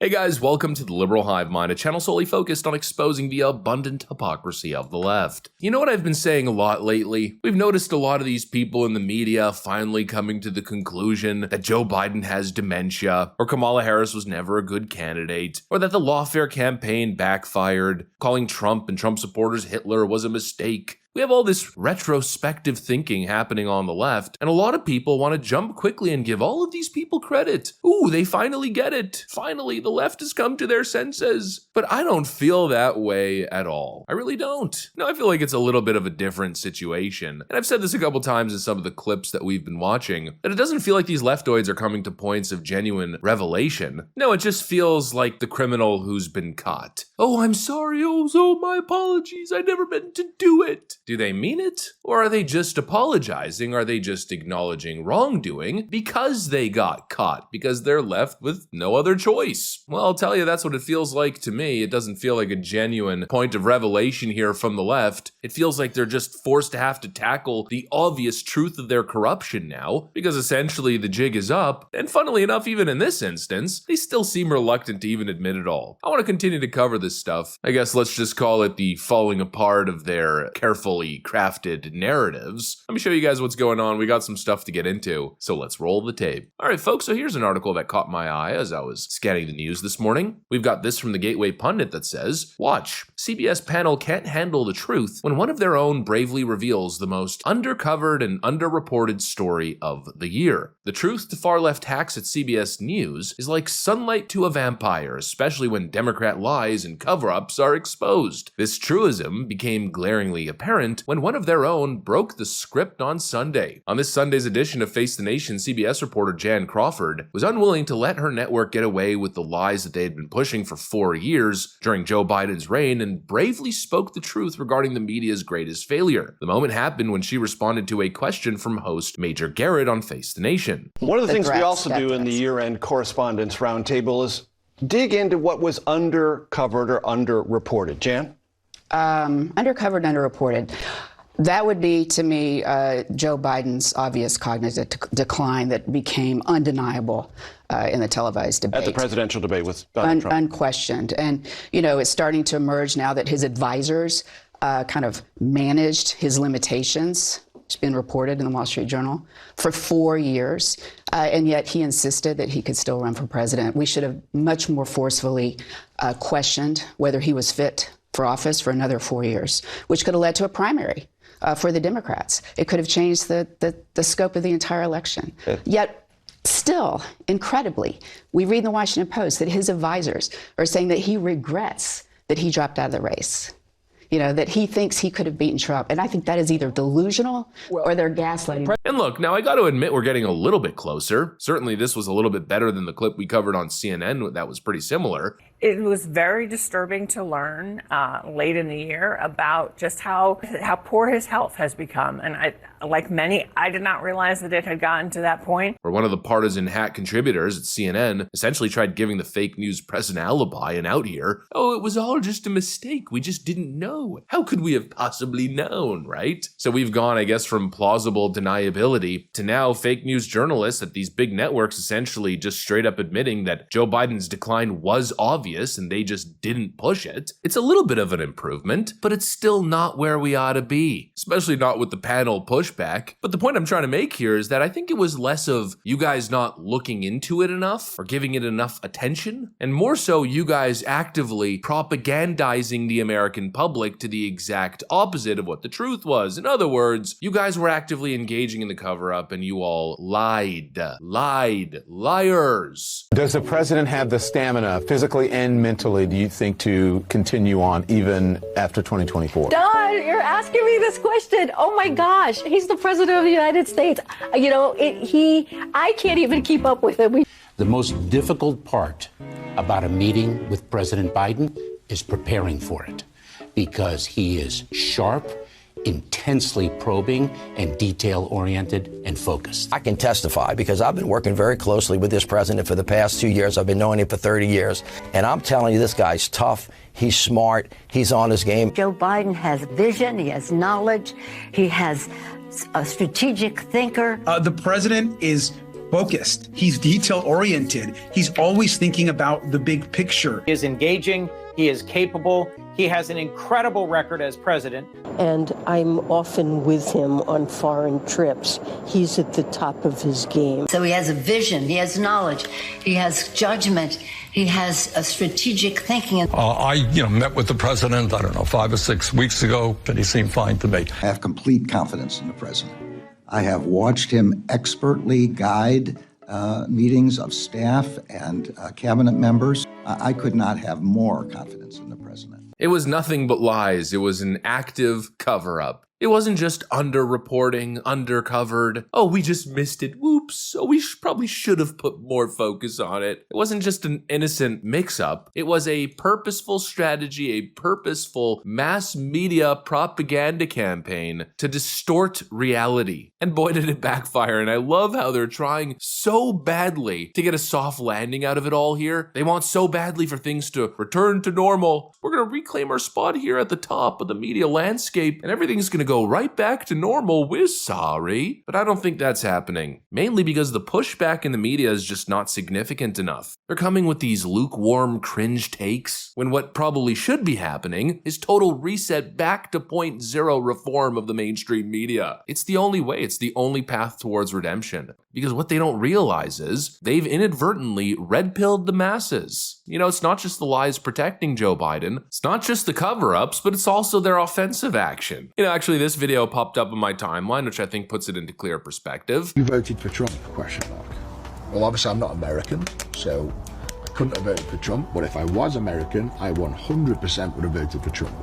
Hey guys, welcome to the Liberal Hive Mind, a channel solely focused on exposing the abundant hypocrisy of the left. You know what I've been saying a lot lately? We've noticed a lot of these people in the media finally coming to the conclusion that Joe Biden has dementia, or Kamala Harris was never a good candidate, or that the lawfare campaign backfired, calling Trump and Trump supporters Hitler was a mistake. We have all this retrospective thinking happening on the left, and a lot of people want to jump quickly and give all of these people credit. Ooh, they finally get it. Finally, the left has come to their senses. But I don't feel that way at all. I really don't. No, I feel like it's a little bit of a different situation. And I've said this a couple times in some of the clips that we've been watching, that it doesn't feel like these leftoids are coming to points of genuine revelation. No, it just feels like the criminal who's been caught. Oh, I'm sorry. Oh, so my apologies. I never meant to do it. Do they mean it? Or are they just apologizing? Are they just acknowledging wrongdoing because they got caught? Because they're left with no other choice? Well, I'll tell you, that's what it feels like to me. It doesn't feel like a genuine point of revelation here from the left. It feels like they're just forced to have to tackle the obvious truth of their corruption now, because essentially the jig is up. And funnily enough, even in this instance, they still seem reluctant to even admit it all. I want to continue to cover this stuff. I guess let's just call it the falling apart of their carefully crafted narratives. Let me show you guys what's going on. We got some stuff to get into, so let's roll the tape. All right, folks, so here's an article that caught my eye as I was scanning the news this morning. We've got this from the Gateway Pundit that says, watch, CBS panel can't handle the truth when one of their own bravely reveals the most undercovered and underreported story of the year. The truth to far-left hacks at CBS News is like sunlight to a vampire, especially when Democrat lies and cover-ups are exposed. This truism became glaringly apparent when one of their own broke the script on Sunday. On this Sunday's edition of Face the Nation, CBS reporter Jan Crawford was unwilling to let her network get away with the lies that they had been pushing for 4 years during Joe Biden's reign and bravely spoke the truth regarding the media's greatest failure. The moment happened when she responded to a question from host Major Garrett on Face the Nation. One of the things we also do in the year-end correspondence roundtable is dig into what was undercovered or underreported. Jan? Undercovered, underreported. That would be, to me, Joe Biden's obvious cognitive decline that became undeniable in the televised debate. At the presidential debate with Donald Trump. Unquestioned. And, you know, it's starting to emerge now that his advisors kind of managed his limitations. It's been reported in the Wall Street Journal for 4 years, and yet he insisted that he could still run for president. We should have much more forcefully questioned whether he was fit for office for another 4 years, which could have led to a primary for the Democrats. It could have changed the scope of the entire election. Yet, still, incredibly, we read in the Washington Post that his advisors are saying that he regrets that he dropped out of the race. You know, that he thinks he could have beaten Trump. And I think that is either delusional or they're gaslighting. And look, now I got to admit we're getting a little bit closer. Certainly this was a little bit better than the clip we covered on CNN that was pretty similar. It was very disturbing to learn late in the year about just how poor his health has become. And like many, I did not realize that it had gotten to that point. Where one of the partisan hack contributors at CNN essentially tried giving the fake news press an alibi and out here. Oh, it was all just a mistake. We just didn't know. How could we have possibly known, right? So we've gone, I guess, from plausible deniability to now fake news journalists at these big networks essentially just straight up admitting that Joe Biden's decline was obvious and they just didn't push it. It's a little bit of an improvement, but it's still not where we ought to be, especially not with the panel pushback. But the point I'm trying to make here is that I think it was less of you guys not looking into it enough or giving it enough attention, and more so you guys actively propagandizing the American public to the exact opposite of what the truth was. In other words, you guys were actively engaging in the cover-up and you all lied. Liars. Does the president have the stamina, physically and mentally, do you think, to continue on even after 2024? Don, you're asking me this question. Oh my gosh, he's the president of the United States. You know, I can't even keep up with him. The most difficult part about a meeting with President Biden is preparing for it, because he is sharp, intensely probing, and detail-oriented and focused. I can testify because I've been working very closely with this president for the past 2 years. I've been knowing him for 30 years. And I'm telling you, this guy's tough. He's smart. He's on his game. Joe Biden has vision. He has knowledge. He has a strategic thinker. The president is focused. He's detail-oriented. He's always thinking about the big picture. He is engaging. He is capable. He has an incredible record as president. And I'm often with him on foreign trips. He's at the top of his game. So he has a vision, he has knowledge, he has judgment, he has a strategic thinking. I met with the president, 5 or 6 weeks ago, and he seemed fine to me. I have complete confidence in the president. I have watched him expertly guide meetings of staff and cabinet members. I could not have more confidence in the president. It was nothing but lies. It was an active cover-up. It wasn't just underreporting, undercovered. Oh, we just missed it. Whoops. Oh, we probably should have put more focus on it. It wasn't just an innocent mix-up. It was a purposeful strategy, a purposeful mass media propaganda campaign to distort reality. And boy, did it backfire. And I love how they're trying so badly to get a soft landing out of it all here. They want so badly for things to return to normal. We're going to reclaim our spot here at the top of the media landscape, and everything's going to go right back to normal. We're sorry. But I don't think that's happening. Mainly because the pushback in the media is just not significant enough. They're coming with these lukewarm, cringe takes, when what probably should be happening is total reset back to point zero reform of the mainstream media. It's the only way. It's the only path towards redemption. Because what they don't realize is they've inadvertently red-pilled the masses. It's not just the lies protecting Joe Biden. It's not just the cover-ups, but it's also their offensive action. Actually, this video popped up on my timeline, which I think puts it into clear perspective. You voted for Trump, question mark. Well, obviously I'm not American, so I couldn't have voted for Trump, but if I was American, I 100% would have voted for Trump.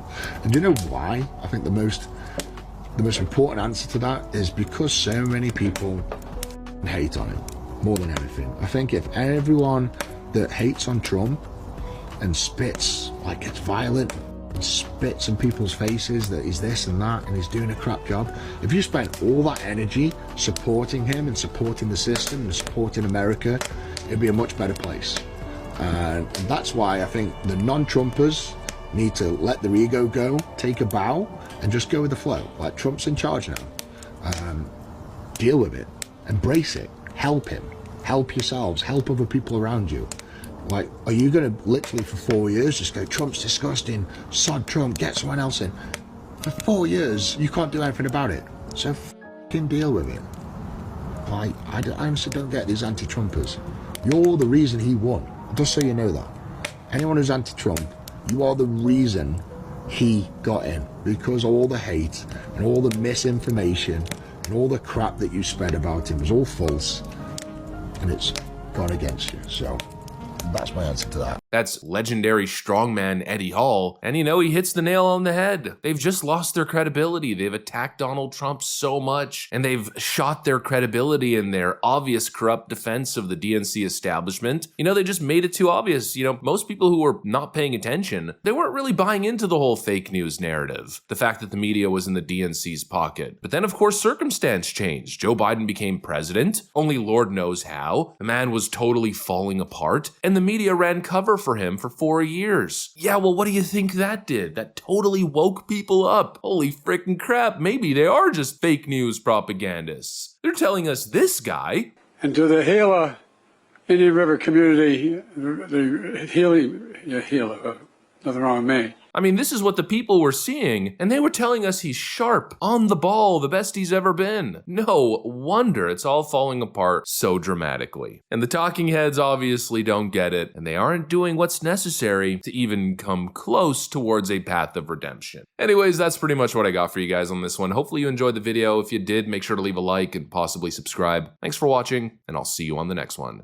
And do you know why? I think the most important answer to that is because so many people hate on him, more than anything. I think if everyone that hates on Trump and spits, like gets violent, and spits in people's faces that he's this and that and he's doing a crap job, if you spent all that energy supporting him and supporting the system and supporting America, it'd be a much better place. And that's why I think the non-Trumpers need to let their ego go, take a bow, and just go with the flow. Like, Trump's in charge now. Deal with it. Embrace it. Help him. Help yourselves. Help other people around you. Like, are you going to literally for 4 years just go, Trump's disgusting, sod Trump, get someone else in? For 4 years, you can't do anything about it. So f***ing deal with it. Like, I honestly don't get these anti-Trumpers. You're the reason he won. Just so you know that. Anyone who's anti-Trump, you are the reason he got in. Because all the hate and all the misinformation and all the crap that you spread about him was all false. And it's gone against you. So that's my answer to that. That's legendary strongman Eddie Hall, and he hits the nail on the head. They've just lost their credibility. They've attacked Donald Trump so much, and they've shot their credibility in their obvious corrupt defense of the DNC establishment. They just made it too obvious. Most people who were not paying attention, they weren't really buying into the whole fake news narrative, the fact that the media was in the DNC's pocket. But then, of course, circumstance changed. Joe Biden became president, only Lord knows how. The man was totally falling apart, and the media ran cover for him for 4 years. Yeah, well, what do you think that did? That totally woke people up. Holy freaking crap, maybe they are just fake news propagandists. They're telling us this guy. And to the Gila Indian River community, the Gila, nothing wrong with me. I mean, this is what the people were seeing, and they were telling us he's sharp, on the ball, the best he's ever been. No wonder it's all falling apart so dramatically. And the talking heads obviously don't get it, and they aren't doing what's necessary to even come close towards a path of redemption. Anyways, that's pretty much what I got for you guys on this one. Hopefully you enjoyed the video. If you did, make sure to leave a like and possibly subscribe. Thanks for watching, and I'll see you on the next one.